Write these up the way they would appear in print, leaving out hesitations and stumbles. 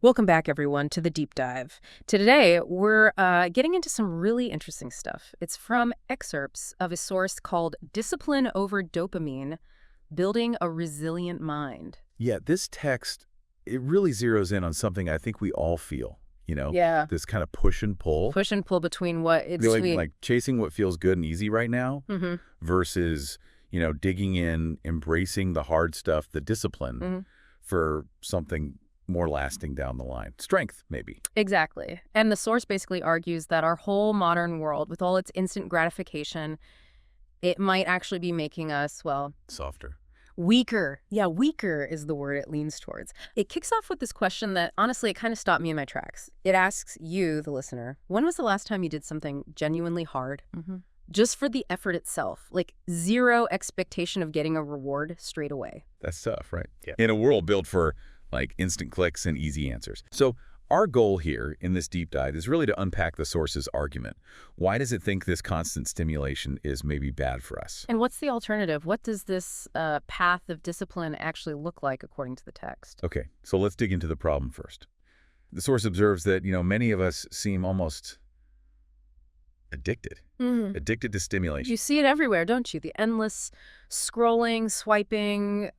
Welcome back, everyone, to the deep dive. Today, we're getting into some really interesting stuff. It's from excerpts of a source called Discipline Over Dopamine, Building a Resilient Mind. Yeah, this text, it really zeroes in on something I think we all feel, Yeah. this kind of push and pull. Push and pull between what it's Feeling like chasing what feels good and easy right now hmm versus, digging in, embracing the hard stuff, the discipline hmm for something more lasting down the line. Strength, maybe. Exactly. And the source basically argues that our whole modern world, with all its instant gratification, it might actually be making us, well, Softer. weaker. Yeah, weaker is the word it leans towards. It kicks off with this question that, honestly, it kind of stopped me in my tracks. It asks you, the listener, when was the last time you did something genuinely hard? Just for the effort itself, like zero expectation of getting a reward straight away. That's tough, right? Yeah. In a world built for instant clicks and easy answers. So our goal here in this deep dive is really to unpack the source's argument. Why does it think this constant stimulation is maybe bad for us? And what's the alternative? What does this path of discipline actually look like according to the text? Okay, so let's dig into the problem first. The source observes that, many of us seem almost addicted to stimulation. You see it everywhere, don't you? The endless scrolling, swiping,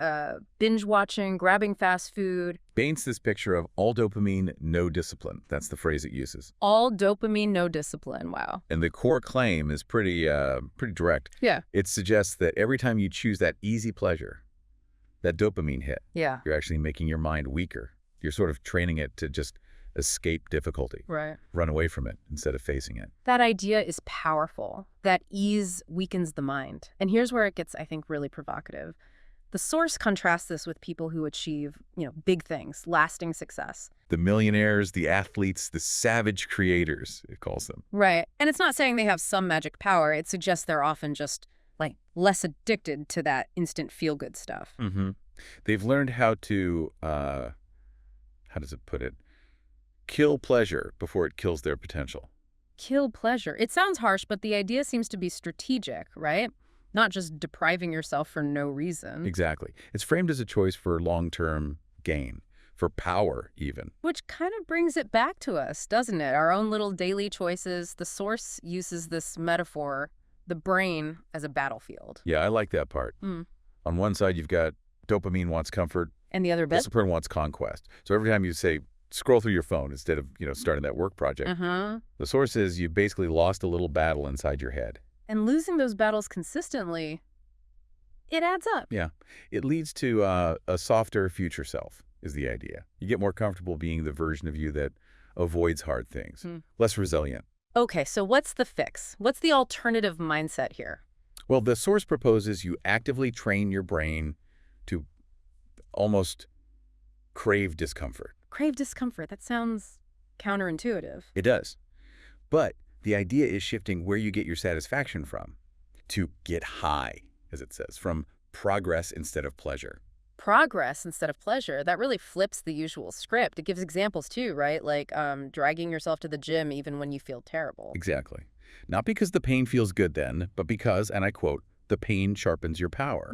binge-watching, grabbing fast food. Paints this picture of all dopamine, no discipline. That's the phrase it uses. All dopamine, no discipline. Wow. And the core claim is pretty direct. Yeah. It suggests that every time you choose that easy pleasure, that dopamine hit, Yeah. you're actually making your mind weaker. You're sort of training it to just escape difficulty, Right. run away from it instead of facing it. That idea is powerful. That ease weakens the mind. And here's where it gets, I think, really provocative. The source contrasts this with people who achieve, big things, lasting success. The millionaires, the athletes, the savage creators, it calls them. Right. And it's not saying they have some magic power. It suggests they're often just, less addicted to that instant feel-good stuff. Mm-hmm. They've learned how to, how does it put it? Kill pleasure before it kills their potential. Kill pleasure. It sounds harsh, but the idea seems to be strategic, right? Not just depriving yourself for no reason. Exactly. It's framed as a choice for long-term gain, for power even. Which kind of brings it back to us, doesn't it? Our own little daily choices. The source uses this metaphor, the brain, as a battlefield. Yeah, I like that part. On one side, you've got dopamine wants comfort. And the other bit? Discipline wants conquest. So every time you say, scroll through your phone instead of, starting that work project, the source is you've basically lost a little battle inside your head. And losing those battles consistently, it adds up. Yeah. It leads to a softer future self, is the idea. You get more comfortable being the version of you that avoids hard things, less resilient. Okay, so what's the fix? What's the alternative mindset here? Well, the source proposes you actively train your brain to almost crave discomfort. Crave discomfort. That sounds counterintuitive. It does. But the idea is shifting where you get your satisfaction from, to get high, as it says, from progress instead of pleasure. Progress instead of pleasure. That really flips the usual script. It gives examples too, right? Like dragging yourself to the gym even when you feel terrible. Exactly. Not because the pain feels good then, but because, and I quote, the pain sharpens your power.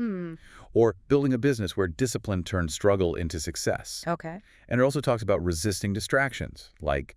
Or building a business where discipline turns struggle into success. Okay. And it also talks about resisting distractions, like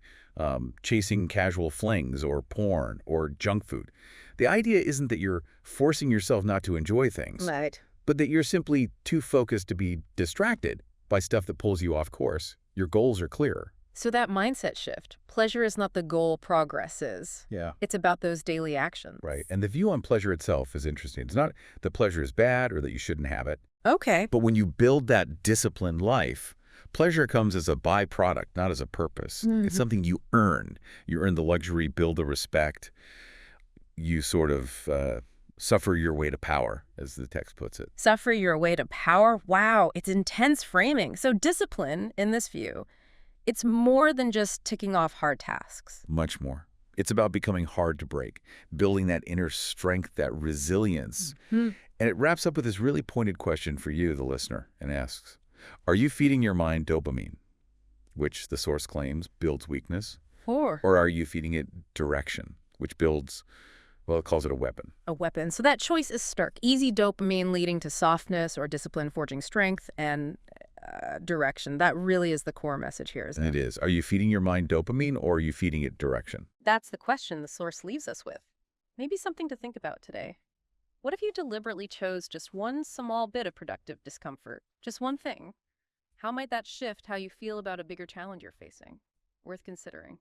chasing casual flings or porn or junk food. The idea isn't that you're forcing yourself not to enjoy things, Right. but that you're simply too focused to be distracted by stuff that pulls you off course. Your goals are clearer. So that mindset shift. Pleasure is not the goal, progress is. Yeah. It's about those daily actions. Right. And the view on pleasure itself is interesting. It's not that pleasure is bad or that you shouldn't have it. Okay. But when you build that disciplined life, pleasure comes as a byproduct, not as a purpose. It's something you earn. You earn the luxury, build the respect. You sort of suffer your way to power, as the text puts it. Suffer your way to power? Wow, it's intense framing. So discipline, in this view, it's more than just ticking off hard tasks. Much more. It's about becoming hard to break, building that inner strength, that resilience. And it wraps up with this really pointed question for you, the listener, and asks, are you feeding your mind dopamine, which the source claims builds weakness? Or are you feeding it direction, which builds, well, it calls it a weapon. A weapon. So that choice is stark. Easy dopamine leading to softness or discipline forging strength, and direction. That really is the core message here, isn't And it? it is. Are you feeding your mind dopamine or are you feeding it direction? That's the question the source leaves us with. Maybe something to think about today. What if you deliberately chose just one small bit of productive discomfort? Just one thing. How might that shift how you feel about a bigger challenge you're facing? Worth considering.